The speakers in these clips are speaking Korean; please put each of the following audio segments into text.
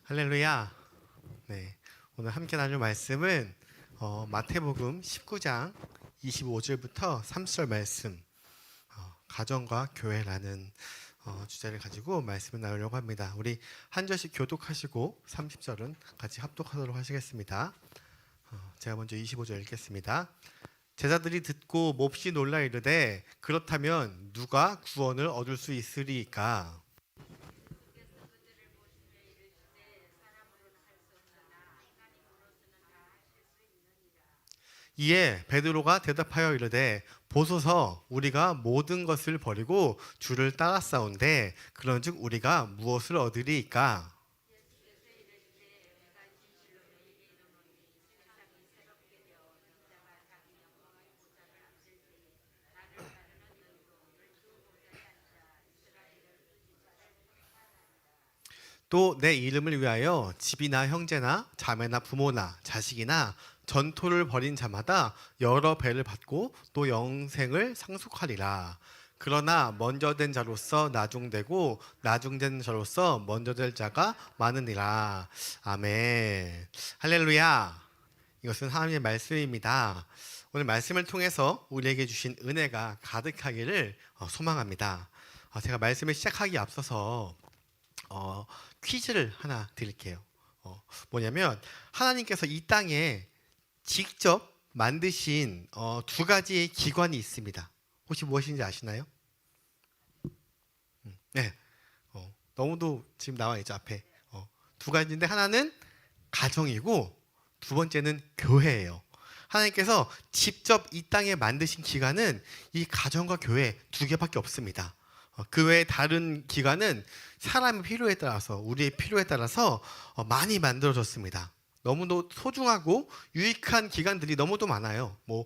할렐루야. 네, 오늘 함께 나눌 말씀은 마태복음 19장 25절부터 30절 말씀, 가정과 교회라는 주제를 가지고 말씀을 나누려고 합니다. 우리 한 절씩 교독하시고 30절은 같이 합독하도록 하시겠습니다. 제가 먼저 25절 읽겠습니다. 제자들이 듣고 몹시 놀라 이르되 그렇다면 누가 구원을 얻을 수 있으리이까? 이에 베드로가 대답하여 이르되 보소서 우리가 모든 것을 버리고 주를 따랐사온데 그런즉 우리가 무엇을 얻으리이까? 또 내 이름을 위하여 집이나 형제나 자매나 부모나 자식이나 전토를 벌인 자마다 여러 배를 받고 또 영생을 상속하리라. 그러나 먼저 된 자로서 나중되고 나중된 자로서 먼저 될 자가 많으니라. 아멘. 할렐루야. 이것은 하나님의 말씀입니다. 오늘 말씀을 통해서 우리에게 주신 은혜가 가득하기를 소망합니다. 제가 말씀을 시작하기 앞서서 퀴즈를 하나 드릴게요. 뭐냐면 하나님께서 이 땅에 직접 만드신 두 가지의 기관이 있습니다. 혹시 무엇인지 아시나요? 네, 너무도 지금 나와 있죠 앞에. 두 가지인데 하나는 가정이고 두 번째는 교회예요. 하나님께서 직접 이 땅에 만드신 기관은 이 가정과 교회 두 개밖에 없습니다. 그 외에 다른 기관은 사람의 필요에 따라서 우리의 필요에 따라서 많이 만들어졌습니다. 너무도 소중하고 유익한 기관들이 너무도 많아요. 뭐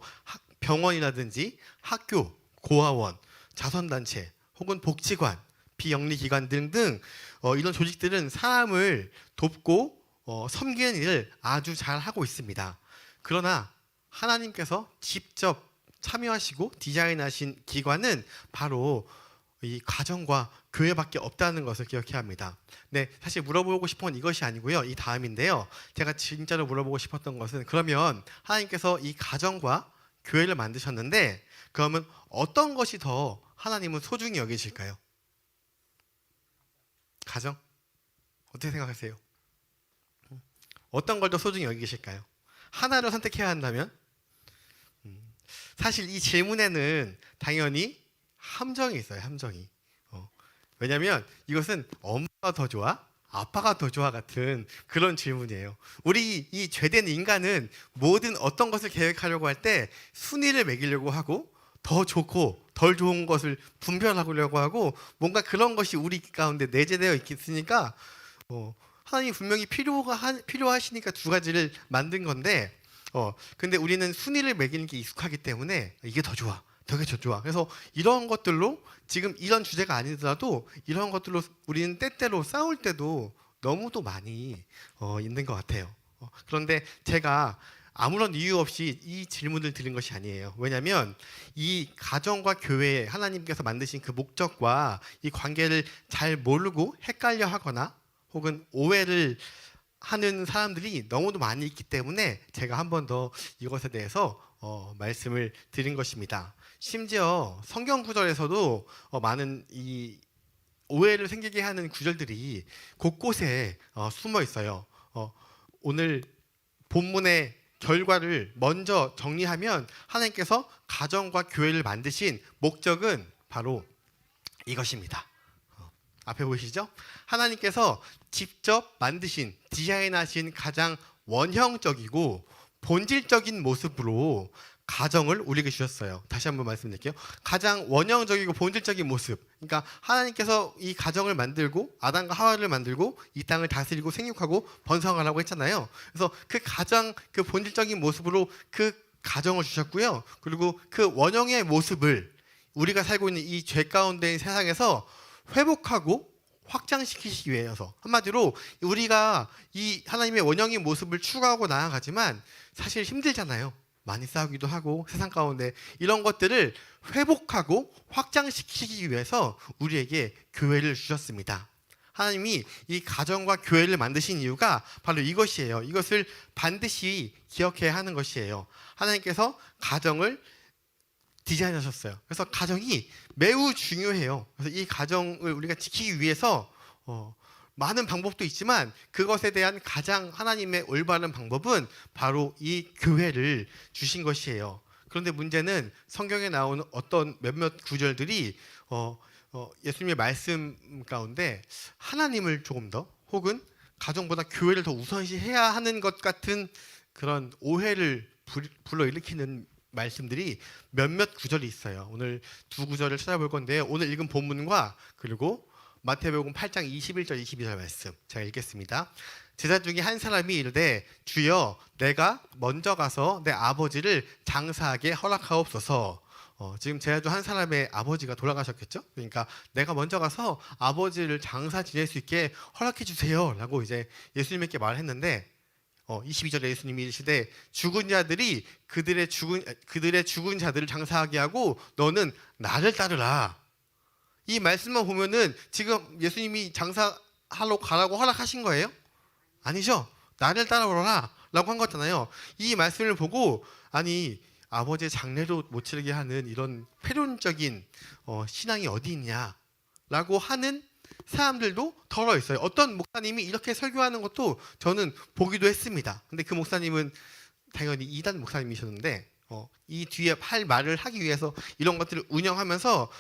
병원이라든지 학교, 고아원, 자선단체 혹은 복지관, 비영리기관 등등 이런 조직들은 사람을 돕고 섬기는 일을 아주 잘 하고 있습니다. 그러나 하나님께서 직접 참여하시고 디자인하신 기관은 바로 이 가정과 교회밖에 없다는 것을 기억해야 합니다. 네, 사실 물어보고 싶은 건 이것이 아니고요. 이 다음인데요. 제가 진짜로 물어보고 싶었던 것은 그러면 하나님께서 이 가정과 교회를 만드셨는데 그러면 어떤 것이 더 하나님은 소중히 여기실까요? 가정? 어떻게 생각하세요? 어떤 걸 더 소중히 여기실까요? 하나를 선택해야 한다면? 사실 이 질문에는 당연히 함정이 있어요. 함정이. 왜냐하면 이것은 엄마가 더 좋아? 아빠가 더 좋아? 같은 그런 질문이에요. 우리 이 죄된 인간은 모든 어떤 것을 계획하려고 할 때 순위를 매기려고 하고 더 좋고 덜 좋은 것을 분별하려고 하고 뭔가 그런 것이 우리 가운데 내재되어 있으니까 하나님이 분명히 필요하시니까 두 가지를 만든 건데 근데 우리는 순위를 매기는 게 익숙하기 때문에 이게 더 좋아. 되게 좋아. 그래서 이런 것들로 지금 이런 주제가 아니더라도 이런 것들로 우리는 때때로 싸울 때도 너무도 많이 있는 것 같아요. 그런데 제가 아무런 이유 없이 이 질문을 드린 것이 아니에요. 왜냐하면 이 가정과 교회 하나님께서 만드신 그 목적과 이 관계를 잘 모르고 헷갈려 하거나 혹은 오해를 하는 사람들이 너무도 많이 있기 때문에 제가 한 번 더 이것에 대해서 말씀을 드린 것입니다. 심지어 성경 구절에서도 많은 이 오해를 생기게 하는 구절들이 곳곳에 숨어 있어요. 오늘 본문의 결과를 먼저 정리하면 하나님께서 가정과 교회를 만드신 목적은 바로 이것입니다. 앞에 보이시죠? 하나님께서 직접 만드신 디자인하신 가장 원형적이고 본질적인 모습으로 가정을 우리에게 주셨어요. 다시 한번 말씀드릴게요. 가장 원형적이고 본질적인 모습. 그러니까 하나님께서 이 가정을 만들고 아담과 하와를 만들고 이 땅을 다스리고 생육하고 번성하라고 했잖아요. 그래서 그 가장 그 본질적인 모습으로 그 가정을 주셨고요. 그리고 그 원형의 모습을 우리가 살고 있는 이 죄 가운데의 세상에서 회복하고 확장시키시기 위해서 한마디로 우리가 이 하나님의 원형의 모습을 추구하고 나아가지만 사실 힘들잖아요. 많이 싸우기도 하고 세상 가운데 이런 것들을 회복하고 확장시키기 위해서 우리에게 교회를 주셨습니다. 하나님이 이 가정과 교회를 만드신 이유가 바로 이것이에요. 이것을 반드시 기억해야 하는 것이에요. 하나님께서 가정을 디자인하셨어요. 그래서 가정이 매우 중요해요. 그래서 이 가정을 우리가 지키기 위해서 많은 방법도 있지만 그것에 대한 가장 하나님의 올바른 방법은 바로 이 교회를 주신 것이에요. 그런데 문제는 성경에 나오는 어떤 몇몇 구절들이 예수님의 말씀 가운데 하나님을 조금 더 혹은 가정보다 교회를 더 우선시해야 하는 것 같은 그런 오해를 불러일으키는 말씀들이 몇몇 구절이 있어요. 오늘 두 구절을 찾아볼 건데요. 오늘 읽은 본문과 그리고 마태복음 8장 21절 22절 말씀 제가 읽겠습니다. 제자 중에 한 사람이 이르되 주여 내가 먼저 가서 내 아버지를 장사하게 허락하옵소서. 지금 제자 중 한 사람의 아버지가 돌아가셨겠죠. 그러니까 내가 먼저 가서 아버지를 장사 지낼 수 있게 허락해 주세요 라고 이제 예수님께 말했는데 22절에 예수님이 이르시되 죽은 자들이 그들의 죽은 자들을 장사하게 하고 너는 나를 따르라. 이 말씀만 보면은 지금 예수님이 장사하러 가라고 허락하신 거예요? 아니죠. 나를 따라오라 라고 한 거잖아요. 이 말씀을 보고 아니 아버지의 장례도 못 치르게 하는 이런 폐륜적인 신앙이 어디 있냐라고 하는 사람들도 덜어 있어요. 어떤 목사님이 이렇게 설교하는 것도 저는 보기도 했습니다. 근데 그 목사님은 당연히 이단 목사님이셨는데 이 뒤에 할 말을 하기 위해서 이런 것들을 운영하면서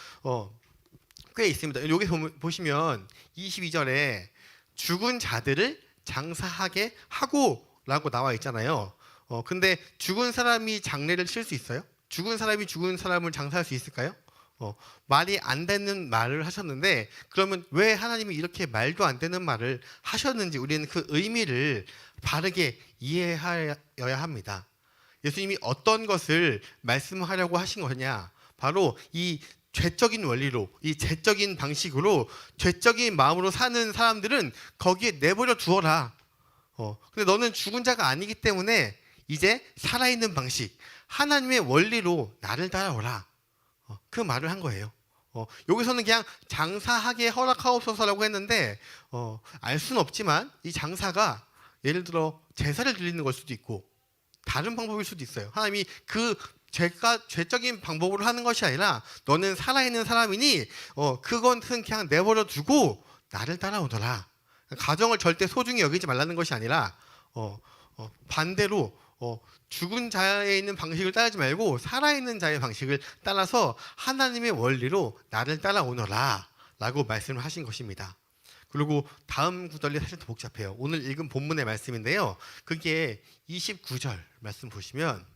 꽤 있습니다. 여기 보시면 22절에 죽은 자들을 장사하게 하고 라고 나와 있잖아요. 근데 죽은 사람이 장례를 칠 수 있어요? 죽은 사람이 죽은 사람을 장사할 수 있을까요? 말이 안 되는 말을 하셨는데 그러면 왜 하나님이 이렇게 말도 안 되는 말을 하셨는지 우리는 그 의미를 바르게 이해하여야 합니다. 예수님이 어떤 것을 말씀하려고 하신 거냐? 바로 이 죄적인 원리로, 이 죄적인 방식으로, 죄적인 마음으로 사는 사람들은 거기에 내버려 두어라. 근데 너는 죽은 자가 아니기 때문에 이제 살아있는 방식, 하나님의 원리로 나를 따라오라. 그 말을 한 거예요. 여기서는 그냥 장사하게 허락하옵소서라고 했는데 알 수는 없지만 이 장사가 예를 들어 제사를 드리는 걸 수도 있고 다른 방법일 수도 있어요. 하나님이 그 죄적인 방법으로 하는 것이 아니라 너는 살아있는 사람이니 그것은 그냥 내버려 두고 나를 따라오더라. 가정을 절대 소중히 여기지 말라는 것이 아니라 반대로 죽은 자에 있는 방식을 따르지 말고 살아있는 자의 방식을 따라서 하나님의 원리로 나를 따라오너라 라고 말씀을 하신 것입니다. 그리고 다음 구절이 사실 더 복잡해요. 오늘 읽은 본문의 말씀인데요. 그게 29절 말씀 보시면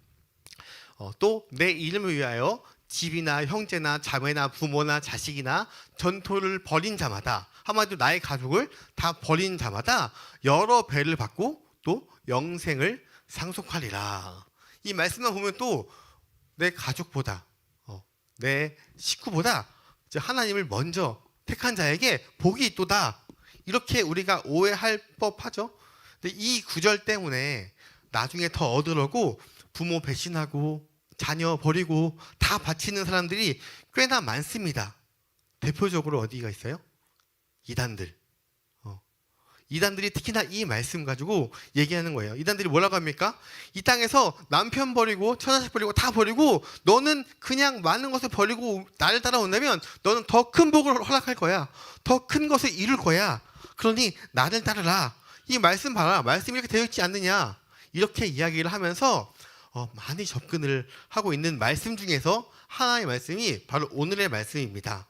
또 내 이름을 위하여 집이나 형제나 자매나 부모나 자식이나 전토를 벌인 자마다 한마디로 나의 가족을 다 벌인 자마다 여러 배를 받고 또 영생을 상속하리라. 이 말씀만 보면 또 내 가족보다 내 식구보다 하나님을 먼저 택한 자에게 복이 있도다. 이렇게 우리가 오해할 법하죠. 근데 이 구절 때문에 나중에 더 얻으려고 부모 배신하고 자녀 버리고 다 바치는 사람들이 꽤나 많습니다. 대표적으로 어디가 있어요? 이단들. 이단들이 특히나 이 말씀 가지고 얘기하는 거예요. 이단들이 뭐라고 합니까? 이 땅에서 남편 버리고 처자식 버리고 다 버리고 너는 그냥 많은 것을 버리고 나를 따라온다면 너는 더 큰 복을 허락할 거야. 더 큰 것을 이룰 거야. 그러니 나를 따르라. 이 말씀 봐라. 말씀이 이렇게 되어 있지 않느냐. 이렇게 이야기를 하면서 많이 접근을 하고 있는 말씀 중에서 하나의 말씀이 바로 오늘의 말씀입니다.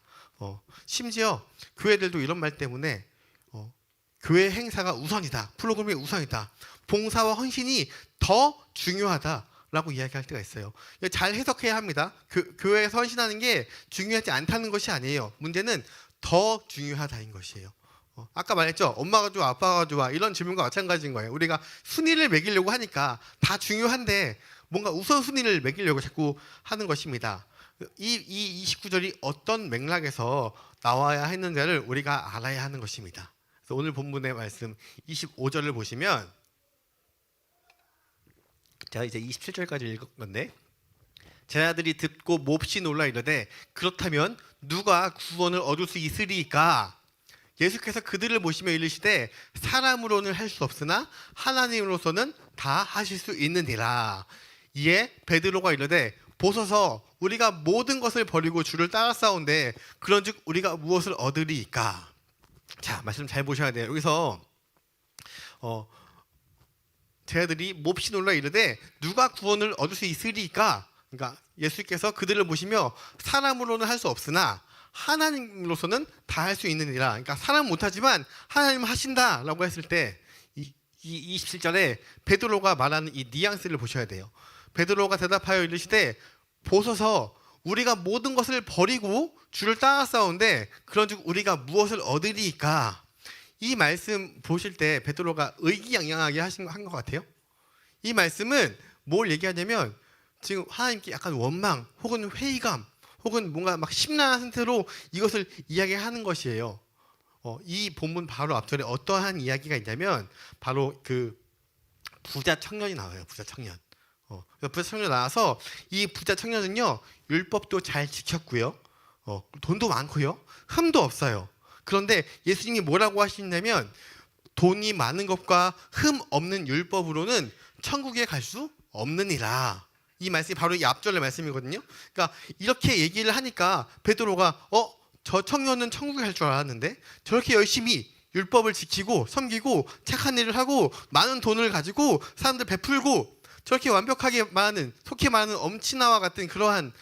심지어 교회들도 이런 말 때문에 교회 행사가 우선이다. 프로그램이 우선이다. 봉사와 헌신이 더 중요하다라고 이야기할 때가 있어요. 잘 해석해야 합니다. 교회에서 헌신하는 게 중요하지 않다는 것이 아니에요. 문제는 더 중요하다인 것이에요. 아까 말했죠. 엄마가 좋아, 아빠가 좋아 이런 질문과 마찬가지인 거예요. 우리가 순위를 매기려고 하니까 다 중요한데 뭔가 우선순위를 매기려고 자꾸 하는 것입니다. 이 29절이 어떤 맥락에서 나와야 했는지를 우리가 알아야 하는 것입니다. 그래서 오늘 본문의 말씀 25절을 보시면 제가 이제 27절까지 읽은 건데 제자들이 듣고 몹시 놀라 이르되 그렇다면 누가 구원을 얻을 수 있으리까? 예수께서 그들을 보시며 이르시되 사람으로는 할 수 없으나 하나님으로서는 다 하실 수 있느니라. 이에 베드로가 이르되 보소서 우리가 모든 것을 버리고 주를 따라 싸운데 그런즉 우리가 무엇을 얻으리이까. 자, 말씀 잘 보셔야 돼요. 여기서 제자들이 몹시 놀라 이르되 누가 구원을 얻을 수 있으리까. 그러니까 예수께서 그들을 보시며 사람으로는 할 수 없으나 하나님으로서는 다 할 수 있느니라. 그러니까 사람 못하지만 하나님 하신다라고 했을 때 이 27절에 베드로가 말하는 이 뉘앙스를 보셔야 돼요. 베드로가 대답하여 이르시되 보소서 우리가 모든 것을 버리고 주를 따라 싸우는데 그런즉 우리가 무엇을 얻으리이까. 이 말씀 보실 때 베드로가 의기양양하게 한 것 같아요. 이 말씀은 뭘 얘기하냐면 지금 하나님께 약간 원망 혹은 회의감 혹은 뭔가 막 심란한 상태로 이것을 이야기하는 것이에요. 이 본문 바로 앞절에 어떠한 이야기가 있냐면 바로 그 부자 청년이 나와요. 부자 청년. 부자 청년 나와서 이 부자 청년은요 율법도 잘 지켰고요, 돈도 많고요, 흠도 없어요. 그런데 예수님이 뭐라고 하시냐면 돈이 많은 것과 흠 없는 율법으로는 천국에 갈 수 없느니라. 이 말씀이 바로 이 앞절의 말씀이거든요. 그러니까 이렇게 얘기를 하니까 베드로가 저 청년은 천국에 갈 줄 알았는데 저렇게 열심히 율법을 지키고 섬기고 착한 일을 하고 많은 돈을 가지고 사람들 베풀고 저렇게 완벽하게 많은 속히 말하는 엄친아와 같은 그러한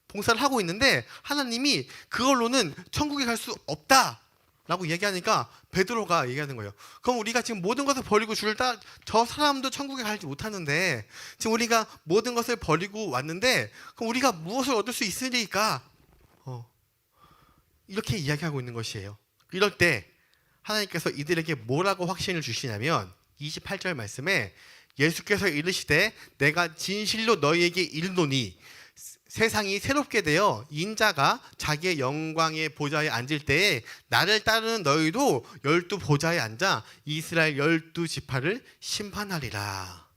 봉사를 하고 있는데 하나님이 그걸로는 천국에 갈 수 없다라고 얘기하니까 베드로가 얘기하는 거예요. 그럼 우리가 지금 모든 것을 버리고 주를 따라 저 사람도 천국에 가지 못하는데 지금 우리가 모든 것을 버리고 왔는데 그럼 우리가 무엇을 얻을 수 있으리까? 이렇게 이야기하고 있는 것이에요. 이럴 때 하나님께서 이들에게 뭐라고 확신을 주시냐면 28절 말씀에 예수께서 이르시되 내가 진실로 너희에게 이르노니 세상이 새롭게 되어 인자가 자기의 영광의 보좌에 앉을 때에 나를 따르는 너희도 12 보좌에 앉아 이스라엘 12지파를 심판하리라.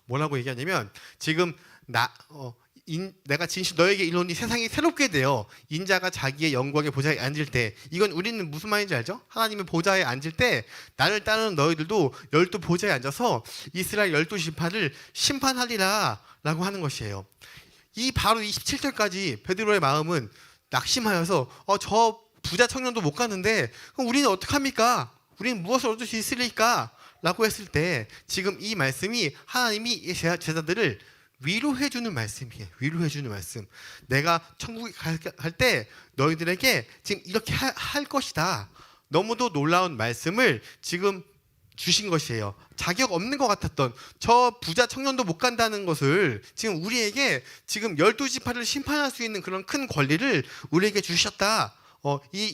뭐라고 얘기하냐면 지금 내가 진실 너에게 이르노니 세상이 새롭게 되어 인자가 자기의 영광의 보좌에 앉을 때, 이건 우리는 무슨 말인지 알죠? 하나님의 보좌에 앉을 때 나를 따르는 너희들도 12 보좌에 앉아서 이스라엘 12지파를 심판하리라 라고 하는 것이에요. 이 바로 27절까지 베드로의 마음은 낙심하여서 저 부자 청년도 못 가는데 그럼 우리는 어떡합니까? 우리는 무엇을 얻을 수 있으리까? 라고 했을 때 지금 이 말씀이 하나님이 이 제자들을 위로해주는 말씀이에요. 위로해주는 말씀. 내가 천국에 갈 때 너희들에게 지금 이렇게 할 것이다. 너무도 놀라운 말씀을 지금 주신 것이에요. 자격 없는 것 같았던 저 부자 청년도 못 간다는 것을 지금 우리에게 지금 12지파를 심판할 수 있는 그런 큰 권리를 우리에게 주셨다. 이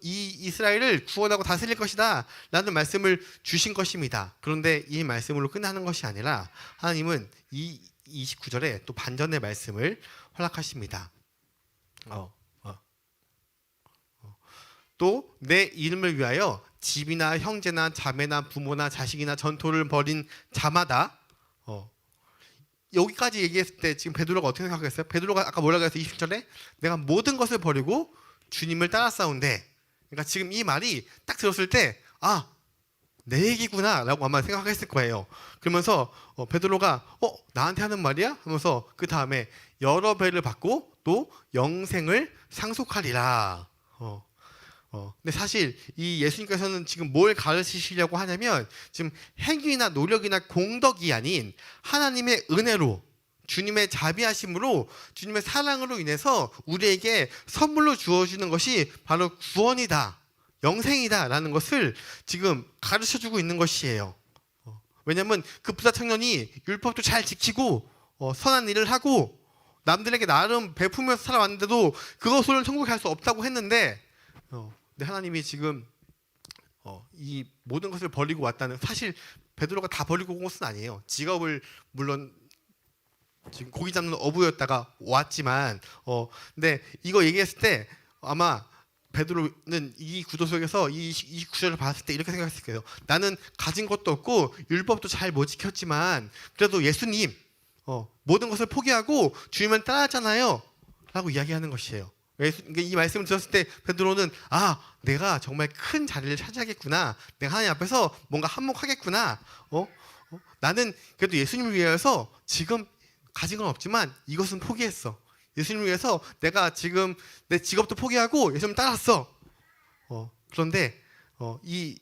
이스라엘을 구원하고 다스릴 것이다 라는 말씀을 주신 것입니다. 그런데 이 말씀으로 끝나는 것이 아니라 하나님은 이 29절에 또 반전의 말씀을 허락하십니다. 또 내 이름을 위하여 집이나 형제나 자매나 부모나 자식이나 전토를 벌인 자마다 여기까지 얘기했을 때 지금 베드로가 어떻게 생각했어요? 베드로가 아까 뭐라고 했어요? 20절에 내가 모든 것을 버리고 주님을 따라 싸운데, 그러니까 지금 이 말이 딱 들었을 때 내 얘기구나 라고 아마 생각했을 거예요. 그러면서 베드로가 나한테 하는 말이야? 하면서 그 다음에 여러 배를 받고 또 영생을 상속하리라. 근데 사실 이 예수님께서는 지금 뭘 가르치시려고 하냐면 지금 행위나 노력이나 공덕이 아닌 하나님의 은혜로, 주님의 자비하심으로, 주님의 사랑으로 인해서 우리에게 선물로 주어주는 것이 바로 구원이다, 영생이다 라는 것을 지금 가르쳐주고 있는 것이에요. 왜냐하면 그 부자 청년이 율법도 잘 지키고 선한 일을 하고 남들에게 나름 베푸면서 살아왔는데도 그것으로는 천국에 갈 수 없다고 했는데 근데 하나님이 지금 이 모든 것을 버리고 왔다는, 사실 베드로가 다 버리고 온 것은 아니에요. 직업을 물론 지금 고기 잡는 어부였다가 왔지만 근데 이거 얘기했을 때 아마 베드로는 이 구도 속에서 이 구절을 봤을 때 이렇게 생각했을 거예요. 나는 가진 것도 없고 율법도 잘 못 지켰지만 그래도 예수님 모든 것을 포기하고 주님을 따랐잖아요 라고 이야기하는 것이에요. 이 말씀을 들었을 때 베드로는 내가 정말 큰 자리를 차지하겠구나. 내가 하나님 앞에서 뭔가 한몫하겠구나. 나는 그래도 예수님을 위해서 지금 가진 건 없지만 이것은 포기했어. 예수님을 위해서 내가 지금 내 직업도 포기하고 예수님 따랐어. 그런데 이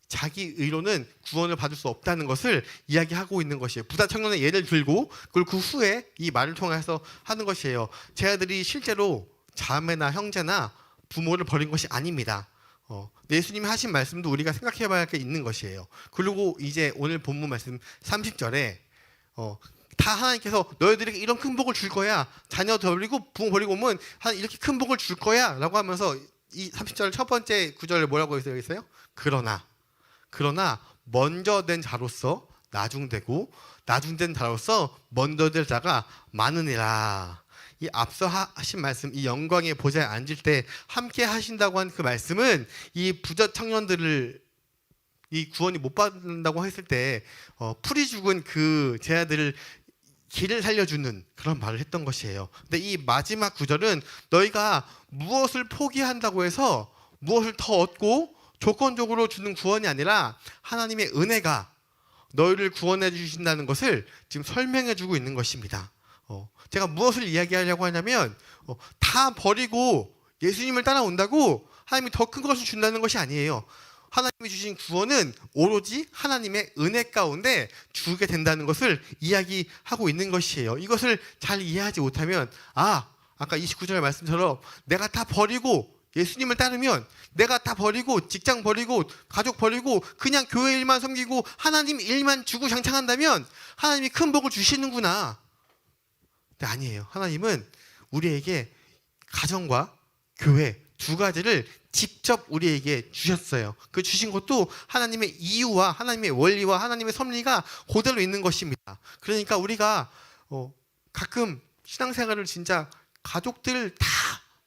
자기 의로는 구원을 받을 수 없다는 것을 이야기하고 있는 것이에요. 부자 청년의 예를 들고 그리고 그 후에 이 말을 통해서 하는 것이에요. 제 아들이 실제로 자매나 형제나 부모를 버린 것이 아닙니다. 예수님이 하신 말씀도 우리가 생각해 봐야 할 게 있는 것이에요. 그리고 이제 오늘 본문 말씀 30절에 다 하나님께서 너희들에게 이런 큰 복을 줄 거야. 자녀 버리고 부모 버리고 오면 이렇게 큰 복을 줄 거야 라고 하면서 이 30절 첫 번째 구절에 뭐라고 되어 있어요? 그러나 먼저 된 자로서 나중되고 나중된 자로서 먼저 될 자가 많으니라. 이 앞서 하신 말씀, 이 영광의 보좌에 앉을 때 함께 하신다고 한 그 말씀은 이 부자 청년들을 이 구원이 못 받는다고 했을 때 풀이 죽은 그 제 아들을 길을 살려주는 그런 말을 했던 것이에요. 근데 이 마지막 구절은 너희가 무엇을 포기한다고 해서 무엇을 더 얻고 조건적으로 주는 구원이 아니라 하나님의 은혜가 너희를 구원해 주신다는 것을 지금 설명해 주고 있는 것입니다. 제가 무엇을 이야기하려고 하냐면 다 버리고 예수님을 따라온다고 하나님이 더 큰 것을 준다는 것이 아니에요. 하나님이 주신 구원은 오로지 하나님의 은혜 가운데 주게 된다는 것을 이야기하고 있는 것이에요. 이것을 잘 이해하지 못하면 아까 29절 말씀처럼 내가 다 버리고 예수님을 따르면 내가 다 버리고 직장 버리고 가족 버리고 그냥 교회 일만 섬기고 하나님 일만 주구장창한다면 하나님이 큰 복을 주시는구나. 근데 아니에요. 하나님은 우리에게 가정과 교회 두 가지를 직접 우리에게 주셨어요. 그 주신 것도 하나님의 이유와 하나님의 원리와 하나님의 섭리가 그대로 있는 것입니다. 그러니까 우리가 가끔 신앙생활을 진짜 가족들 다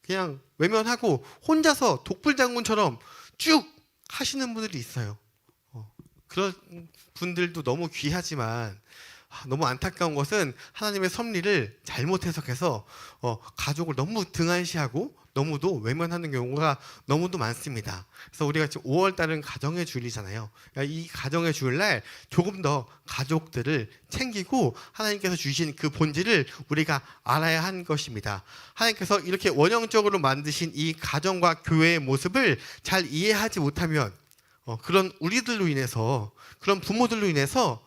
그냥 외면하고 혼자서 독불장군처럼 쭉 하시는 분들이 있어요. 그런 분들도 너무 귀하지만 너무 안타까운 것은 하나님의 섭리를 잘못 해석해서 가족을 너무 등한시하고 너무도 외면하는 경우가 너무도 많습니다. 그래서 우리가 지금 5월 달은 가정의 주일이잖아요. 그러니까 이 가정의 주일날 조금 더 가족들을 챙기고 하나님께서 주신 그 본질을 우리가 알아야 하는 것입니다. 하나님께서 이렇게 원형적으로 만드신 이 가정과 교회의 모습을 잘 이해하지 못하면 그런 우리들로 인해서 그런 부모들로 인해서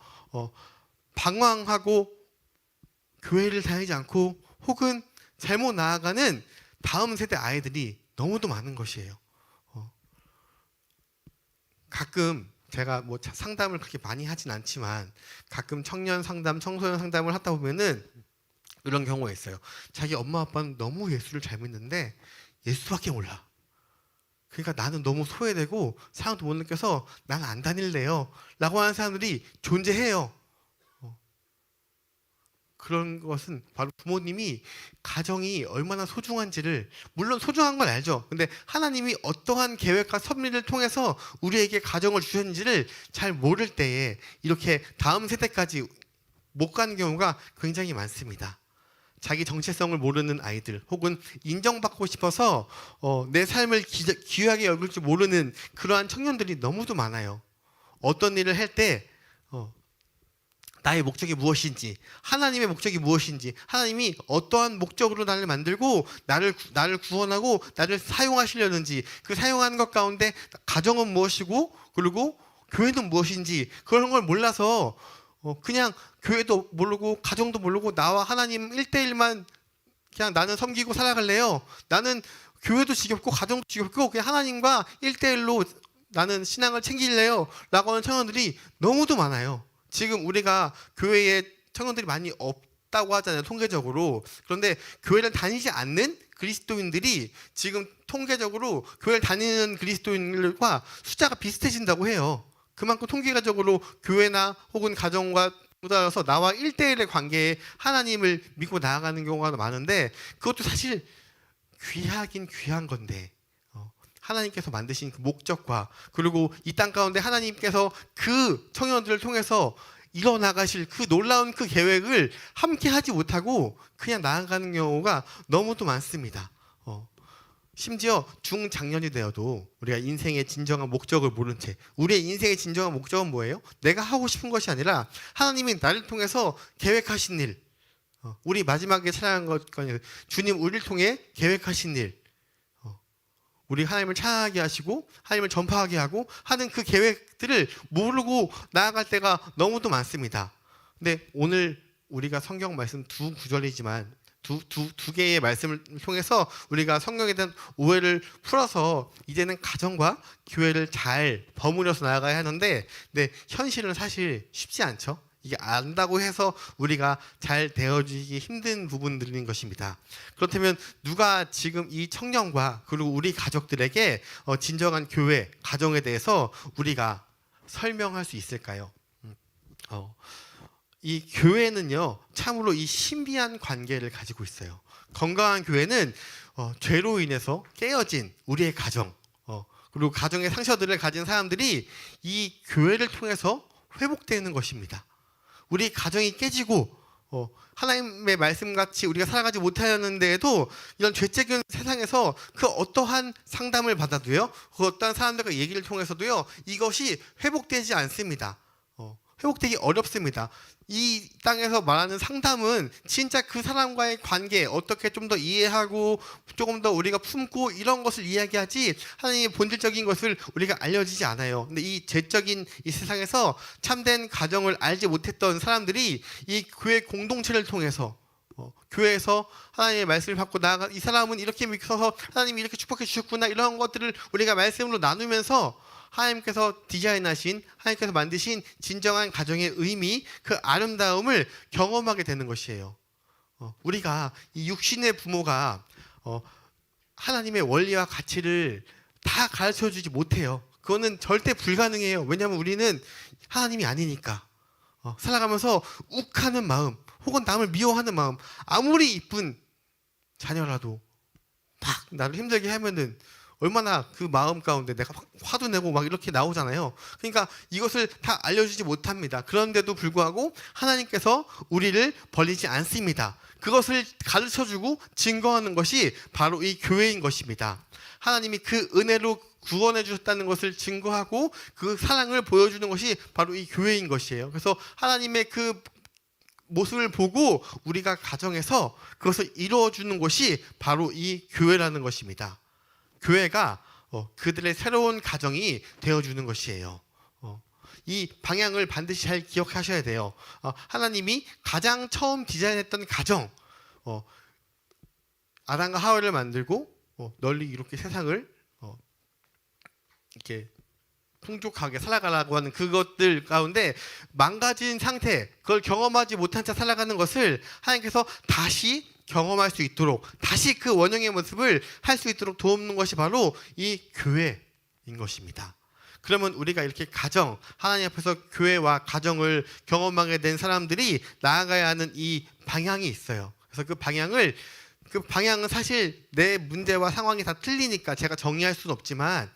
방황하고 교회를 다니지 않고 혹은 잘못 나아가는 다음 세대 아이들이 너무도 많은 것이에요. 가끔 제가 뭐 상담을 그렇게 많이 하진 않지만 가끔 청년 상담, 청소년 상담을 하다 보면은 이런 경우가 있어요. 자기 엄마 아빠는 너무 예수를 잘 믿는데 예수밖에 몰라. 그러니까 나는 너무 소외되고 사랑도 못 느껴서 나는 안 다닐래요 라고 하는 사람들이 존재해요. 그런 것은 바로 부모님이 가정이 얼마나 소중한지를 물론 소중한 건 알죠. 근데 하나님이 어떠한 계획과 섭리를 통해서 우리에게 가정을 주셨는지를 잘 모를 때에 이렇게 다음 세대까지 못 가는 경우가 굉장히 많습니다. 자기 정체성을 모르는 아이들 혹은 인정받고 싶어서 내 삶을 귀하게 여길 줄 모르는 그러한 청년들이 너무도 많아요. 어떤 일을 할 때 나의 목적이 무엇인지, 하나님의 목적이 무엇인지, 하나님이 어떠한 목적으로 나를 만들고 나를 구원하고 나를 사용하시려는지, 그 사용하는 것 가운데 가정은 무엇이고 그리고 교회는 무엇인지 그런 걸 몰라서 그냥 교회도 모르고 가정도 모르고 나와 하나님 1대1만 그냥 나는 섬기고 살아갈래요. 나는 교회도 지겹고 가정도 지겹고 그냥 하나님과 1대1로 나는 신앙을 챙길래요 라고 하는 청년들이 너무도 많아요. 지금 우리가 교회에 청년들이 많이 없다고 하잖아요, 통계적으로. 그런데 교회를 다니지 않는 그리스도인들이 지금 통계적으로 교회를 다니는 그리스도인들과 숫자가 비슷해진다고 해요. 그만큼 통계적으로 교회나 혹은 가정과 따라서 나와 1대1의 관계에 하나님을 믿고 나아가는 경우가 많은데 그것도 사실 귀하긴 귀한 건데 하나님께서 만드신 그 목적과 그리고 이 땅 가운데 하나님께서 그 청년들을 통해서 이뤄나가실 그 놀라운 그 계획을 함께 하지 못하고 그냥 나아가는 경우가 너무도 많습니다. 심지어 중장년이 되어도 우리가 인생의 진정한 목적을 모른 채, 우리의 인생의 진정한 목적은 뭐예요? 내가 하고 싶은 것이 아니라 하나님이 나를 통해서 계획하신 일, 우리 마지막에 찬양한 것, 주님 우리를 통해 계획하신 일, 우리 하나님을 찬양하게 하시고 하나님을 전파하게 하고 하는 그 계획들을 모르고 나아갈 때가 너무도 많습니다. 근데 오늘 우리가 성경 말씀 두 구절이지만 두 개의 말씀을 통해서 우리가 성경에 대한 오해를 풀어서 이제는 가정과 교회를 잘 버무려서 나아가야 하는데, 네, 현실은 사실 쉽지 않죠. 이게 안다고 해서 우리가 잘 되어지기 힘든 부분들인 것입니다. 그렇다면 누가 지금 이 청년과 그리고 우리 가족들에게 진정한 교회, 가정에 대해서 우리가 설명할 수 있을까요? 이 교회는요, 참으로 이 신비한 관계를 가지고 있어요. 건강한 교회는 죄로 인해서 깨어진 우리의 가정, 그리고 가정의 상처들을 가진 사람들이 이 교회를 통해서 회복되는 것입니다. 우리 가정이 깨지고 하나님의 말씀같이 우리가 살아가지 못하였는데도 이런 죄책인 세상에서 그 어떠한 상담을 받아도요, 그 어떠한 사람들과 얘기를 통해서도요, 이것이 회복되지 않습니다. 회복되기 어렵습니다. 이 땅에서 말하는 상담은 진짜 그 사람과의 관계 어떻게 좀 더 이해하고 조금 더 우리가 품고 이런 것을 이야기하지, 하나님의 본질적인 것을 우리가 알려지지 않아요. 근데 이 죄적인 이 세상에서 참된 가정을 알지 못했던 사람들이 이 교회 공동체를 통해서 교회에서 하나님의 말씀을 받고 나아가, 이 사람은 이렇게 믿어서 하나님이 이렇게 축복해 주셨구나, 이런 것들을 우리가 말씀으로 나누면서 하나님께서 디자인하신, 하나님께서 만드신 진정한 가정의 의미, 그 아름다움을 경험하게 되는 것이에요. 우리가 이 육신의 부모가 하나님의 원리와 가치를 다 가르쳐주지 못해요. 그거는 절대 불가능해요. 왜냐하면 우리는 하나님이 아니니까. 살아가면서 욱하는 마음, 혹은 남을 미워하는 마음, 아무리 이쁜 자녀라도 막 나를 힘들게 하면은 얼마나 그 마음 가운데 내가 화도 내고 막 이렇게 나오잖아요. 그러니까 이것을 다 알려주지 못합니다. 그런데도 불구하고 하나님께서 우리를 버리지 않습니다. 그것을 가르쳐주고 증거하는 것이 바로 이 교회인 것입니다. 하나님이 그 은혜로 구원해 주셨다는 것을 증거하고 그 사랑을 보여주는 것이 바로 이 교회인 것이에요. 그래서 하나님의 그 모습을 보고 우리가 가정에서 그것을 이루어주는 것이 바로 이 교회라는 것입니다. 교회가 그들의 새로운 가정이 되어주는 것이에요. 이 방향을 반드시 잘 기억하셔야 돼요. 하나님이 가장 처음 디자인했던 가정, 아담과 하와를 만들고 널리 이렇게 세상을 이렇게 풍족하게 살아가라고 하는 그것들 가운데 망가진 상태, 그걸 경험하지 못한 채 살아가는 것을 하나님께서 다시 경험할 수 있도록, 다시 그 원형의 모습을 할 수 있도록 도우는 것이 바로 이 교회인 것입니다. 그러면 우리가 이렇게 가정, 하나님 앞에서 교회와 가정을 경험하게 된 사람들이 나아가야 하는 이 방향이 있어요. 그래서 그 방향은 사실 내 문제와 상황이 다 틀리니까 제가 정의할 수는 없지만,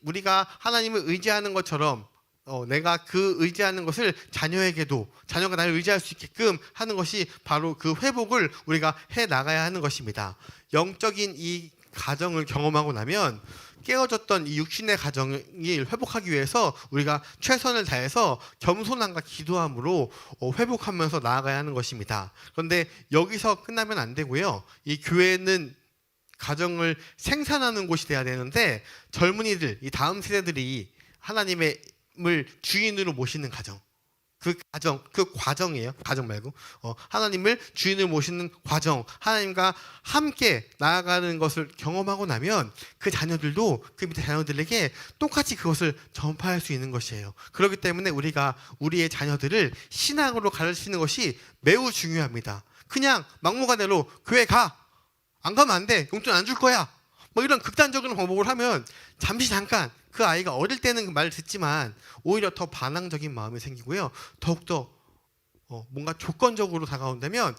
우리가 하나님을 의지하는 것처럼 내가 그 의지하는 것을 자녀에게도, 자녀가 나를 의지할 수 있게끔 하는 것이 바로 그 회복을 우리가 해 나가야 하는 것입니다. 영적인 이 가정을 경험하고 나면 깨어졌던 이 육신의 가정을 회복하기 위해서 우리가 최선을 다해서 겸손함과 기도함으로 회복하면서 나아가야 하는 것입니다. 그런데 여기서 끝나면 안 되고요. 이 교회는 가정을 생산하는 곳이 돼야 되는데, 젊은이들, 이 다음 세대들이 하나님의 주인으로 모시는 가정, 그 과정이에요. 가정 말고 하나님을 주인을 모시는 과정, 하나님과 함께 나아가는 것을 경험하고 나면 그 자녀들도 그 밑에 자녀들에게 똑같이 그것을 전파할 수 있는 것이에요. 그렇기 때문에 우리가 우리의 자녀들을 신앙으로 가르치는 것이 매우 중요합니다. 그냥 막무가내로 교회 가, 안 가면 안 돼, 용돈 안 줄 거야, 뭐 이런 극단적인 방법을 하면 잠깐 그 아이가 어릴 때는 그 말을 듣지만 오히려 더 반항적인 마음이 생기고요. 더욱더 뭔가 조건적으로 다가온다면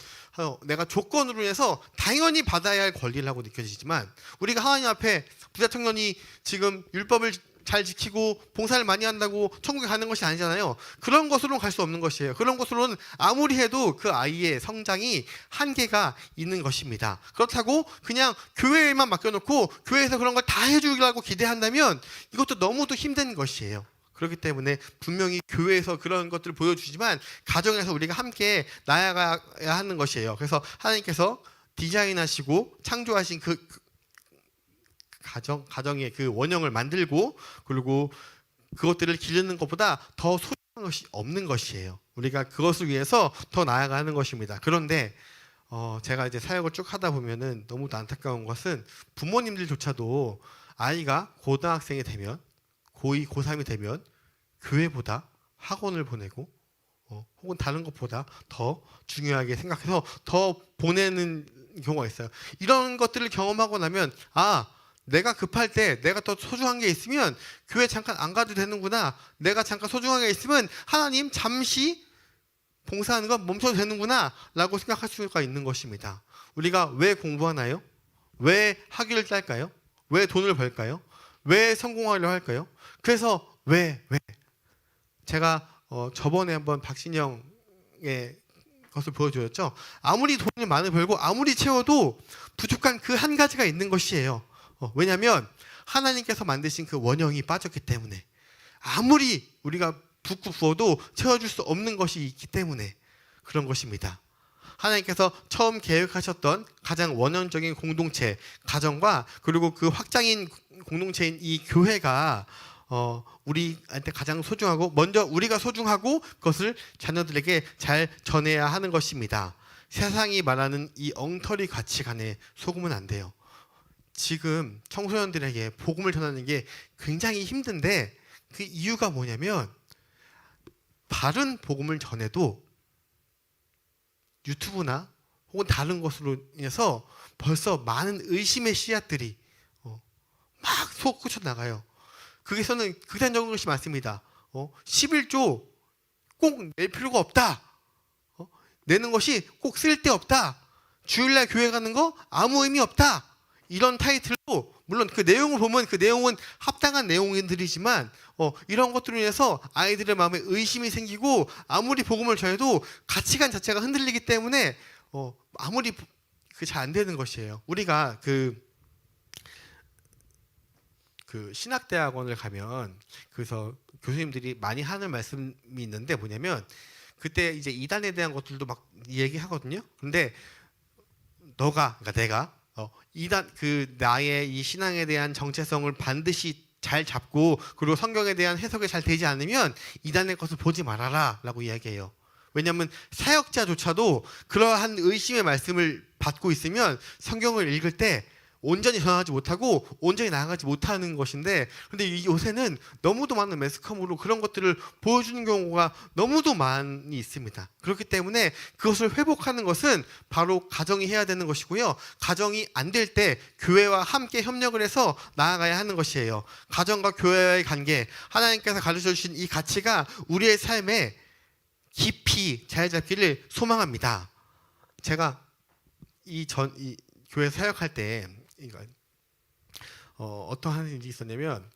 내가 조건으로 해서 당연히 받아야 할 권리라고 느껴지지만, 우리가 하나님 앞에 부자 청년이 지금 율법을 잘 지키고 봉사를 많이 한다고 천국에 가는 것이 아니잖아요. 그런 것으로는 갈 수 없는 것이에요. 그런 것으로는 아무리 해도 그 아이의 성장이 한계가 있는 것입니다. 그렇다고 그냥 교회에만 맡겨놓고 교회에서 그런 걸 다 해주려고 기대한다면 이것도 너무도 힘든 것이에요. 그렇기 때문에 분명히 교회에서 그런 것들을 보여주지만 가정에서 우리가 함께 나아가야 하는 것이에요. 그래서 하나님께서 디자인하시고 창조하신 그 가정의 그 원형을 만들고 그리고 그것들을 기르는 것보다 더 소중한 것이 없는 것이에요. 우리가 그것을 위해서 더 나아가는 것입니다. 그런데 제가 이제 사역을 쭉 하다 보면은 너무도 안타까운 것은 부모님들조차도 아이가 고등학생이 되면 고2, 고3이 되면 교회보다 학원을 보내고 혹은 다른 것보다 더 중요하게 생각해서 더 보내는 경우가 있어요. 이런 것들을 경험하고 나면 내가 급할 때 내가 더 소중한 게 있으면 교회 잠깐 안 가도 되는구나. 내가 잠깐 소중한 게 있으면 하나님 잠시 봉사하는 건 멈춰도 되는구나 라고 생각할 수가 있는 것입니다. 우리가 왜 공부하나요? 왜 학위를 딸까요? 왜 돈을 벌까요? 왜 성공하려 할까요? 그래서 왜? 제가 저번에 한번 박신영의 것을 보여드렸죠. 아무리 돈을 많이 벌고 아무리 채워도 부족한 그 한 가지가 있는 것이에요. 왜냐하면 하나님께서 만드신 그 원형이 빠졌기 때문에 아무리 우리가 붓고 부어도 채워줄 수 없는 것이 있기 때문에 그런 것입니다. 하나님께서 처음 계획하셨던 가장 원형적인 공동체, 가정과 그리고 그 확장인 공동체인 이 교회가 우리한테 가장 소중하고 먼저 우리가 소중하고 그것을 자녀들에게 잘 전해야 하는 것입니다. 세상이 말하는 이 엉터리 가치관에 속으면 안 돼요. 지금 청소년들에게 복음을 전하는 게 굉장히 힘든데 그 이유가 뭐냐면 바른 복음을 전해도 유튜브나 혹은 다른 것으로 인해서 벌써 많은 의심의 씨앗들이 막 솟구쳐 나가요. 거기서는 극단적인 것이 많습니다. 11조 꼭 낼 필요가 없다. 내는 것이 꼭 쓸데없다. 주일날 교회 가는 거 아무 의미 없다. 이런 타이틀로 물론 그 내용을 보면 그 내용은 합당한 내용들이지만 이런 것들로 인해서 아이들의 마음에 의심이 생기고 아무리 복음을 전해도 가치관 자체가 흔들리기 때문에 아무리 잘 안 되는 것이에요. 우리가 그 신학대학원을 가면 그래서 교수님들이 많이 하는 말씀이 있는데 뭐냐면 그때 이제 이단에 대한 것들도 막 얘기하거든요. 근데 그러니까 내가 이단 나의 이 신앙에 대한 정체성을 반드시 잘 잡고 그리고 성경에 대한 해석이 잘 되지 않으면 이단의 것을 보지 말아라라고 이야기해요. 왜냐하면 사역자조차도 그러한 의심의 말씀을 받고 있으면 성경을 읽을 때 온전히 전하지 못하고 온전히 나아가지 못하는 것인데 근데 요새는 너무도 많은 매스컴으로 그런 것들을 보여주는 경우가 너무도 많이 있습니다. 그렇기 때문에 그것을 회복하는 것은 바로 가정이 해야 되는 것이고요. 가정이 안 될 때 교회와 함께 협력을 해서 나아가야 하는 것이에요. 가정과 교회와의 관계, 하나님께서 가르쳐 주신 이 가치가 우리의 삶에 깊이 자리 잡기를 소망합니다. 제가 이 교회 사역할 때 어떠한 일이 있었냐면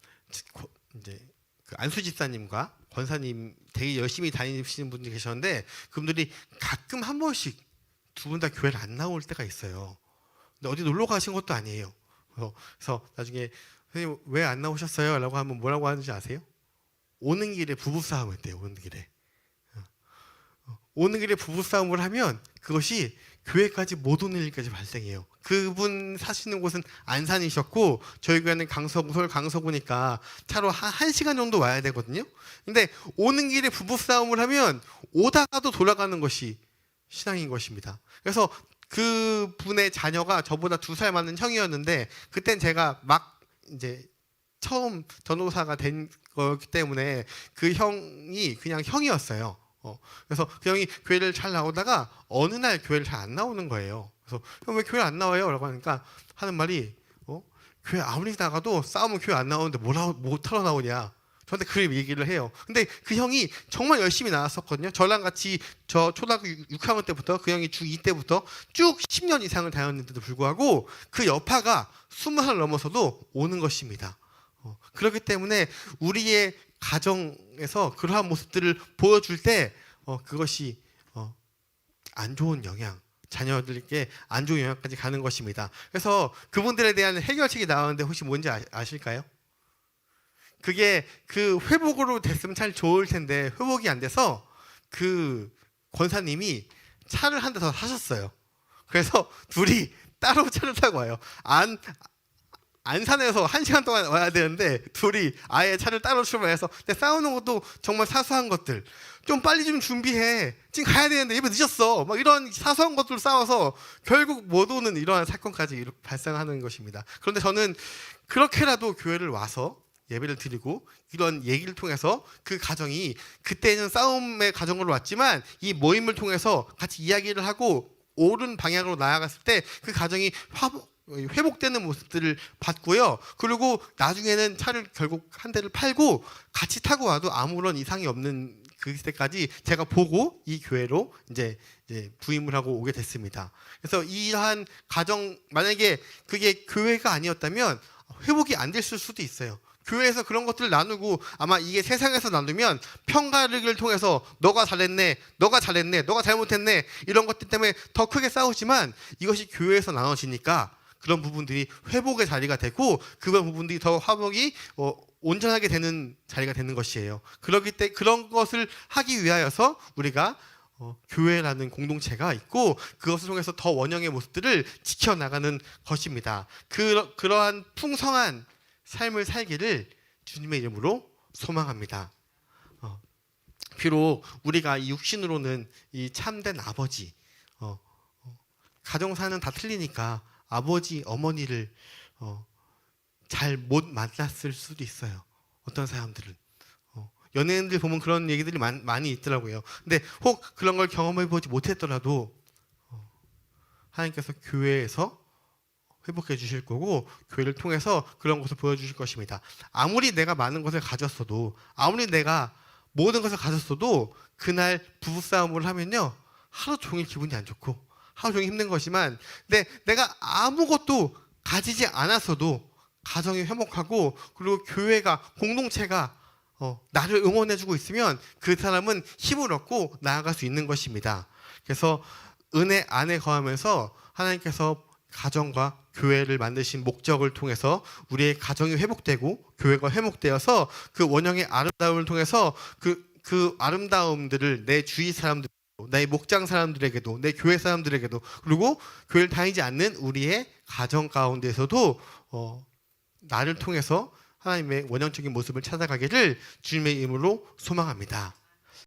이제 그 안수 집사님과 권사님 되게 열심히 다니시는 분들이 계셨는데 그분들이 가끔 한 번씩 두 분 다 교회를 안 나올 때가 있어요. 근데 어디 놀러 가신 것도 아니에요. 그래서 나중에 선생님 왜 안 나오셨어요? 라고 하면 뭐라고 하는지 아세요? 오는 길에 부부싸움을 했대요. 오는 길에 부부싸움을 하면 그것이 교회까지 못 오는 일까지 발생해요. 그분 사시는 곳은 안산이셨고 저희 교회는 서울 강서구니까 차로 한 1시간 정도 와야 되거든요. 근데 오는 길에 부부싸움을 하면 오다가도 돌아가는 것이 신앙인 것입니다. 그래서 그분의 자녀가 저보다 2살 많은 형이었는데 그땐 제가 막 이제 처음 전도사가 된 거기 때문에 그 형이 그냥 형이었어요. 그래서 그 형이 교회를 잘 나오다가 어느 날 교회를 잘 안 나오는 거예요. 그래서 형 왜 교회 안 나와요? 라고 하니까 하는 말이 교회 아무리 나가도 싸우면 교회 안 나오는데 못하러 나오냐. 저한테 그렇게 얘기를 해요. 근데 그 형이 정말 열심히 나왔었거든요. 저랑 같이 저 초등학교 6학년 때부터 그 형이 중2 때부터 쭉 10년 이상을 다녔는데도 불구하고 그 여파가 20살 넘어서도 오는 것입니다. 그렇기 때문에 우리의 가정에서 그러한 모습들을 보여줄 때 그것이 안 좋은 영향, 자녀들에게 안 좋은 영향까지 가는 것입니다. 그래서 그분들에 대한 해결책이 나오는데 혹시 뭔지 아실까요? 그게 그 회복으로 됐으면 참 좋을 텐데 회복이 안 돼서 그 권사님이 차를 한 대 더 사셨어요. 그래서 둘이 따로 차를 타고 와요. 안산에서 1시간 동안 와야 되는데 둘이 아예 차를 따로 출발해서, 근데 싸우는 것도 정말 사소한 것들, 좀 빨리 좀 준비해, 지금 가야 되는데 예배 늦었어, 막 이런 사소한 것들 싸워서 결국 못 오는 이러한 사건까지 이렇게 발생하는 것입니다. 그런데 저는 그렇게라도 교회를 와서 예배를 드리고 이런 얘기를 통해서 그 가정이, 그때는 싸움의 가정으로 왔지만 이 모임을 통해서 같이 이야기를 하고 옳은 방향으로 나아갔을 때 그 가정이 회복되는 모습들을 봤고요. 그리고 나중에는 차를 결국 한 대를 팔고 같이 타고 와도 아무런 이상이 없는 그때까지 제가 보고 이 교회로 이제 부임을 하고 오게 됐습니다. 그래서 이러한 가정, 만약에 그게 교회가 아니었다면 회복이 안 됐을 수도 있어요. 교회에서 그런 것들을 나누고, 아마 이게 세상에서 나누면 평가를 통해서 너가 잘했네, 너가 잘했네, 너가 잘못했네, 이런 것들 때문에 더 크게 싸우지만 이것이 교회에서 나눠지니까 그런 부분들이 회복의 자리가 되고 그런 부분들이 더 화목이 온전하게 되는 자리가 되는 것이에요. 그렇기 때문에 그런 것을 하기 위하여서 우리가 교회라는 공동체가 있고 그것을 통해서 더 원형의 모습들을 지켜나가는 것입니다. 그러한 풍성한 삶을 살기를 주님의 이름으로 소망합니다. 비록 우리가 이 육신으로는 이 참된 아버지, 가정사는 다 틀리니까 아버지, 어머니를 잘 못 만났을 수도 있어요. 어떤 사람들은 연예인들 보면 그런 얘기들이 많이 있더라고요. 근데 혹 그런 걸 경험해보지 못했더라도 하나님께서 교회에서 회복해 주실 거고 교회를 통해서 그런 것을 보여주실 것입니다. 아무리 내가 많은 것을 가졌어도, 아무리 내가 모든 것을 가졌어도 그날 부부싸움을 하면요, 하루 종일 기분이 안 좋고 하루 종일 힘든 것이지만, 근데 내가 아무것도 가지지 않았어도 가정이 회복하고 그리고 교회가, 공동체가 나를 응원해주고 있으면 그 사람은 힘을 얻고 나아갈 수 있는 것입니다. 그래서 은혜 안에 거하면서 하나님께서 가정과 교회를 만드신 목적을 통해서 우리의 가정이 회복되고 교회가 회복되어서 그 원형의 아름다움을 통해서 그 아름다움들을 내 주위 사람들, 내 목장 사람들에게도, 내 교회 사람들에게도, 그리고 교회를 다니지 않는 우리의 가정 가운데서도 나를 통해서 하나님의 원형적인 모습을 찾아가기를 주님의 이름으로 소망합니다.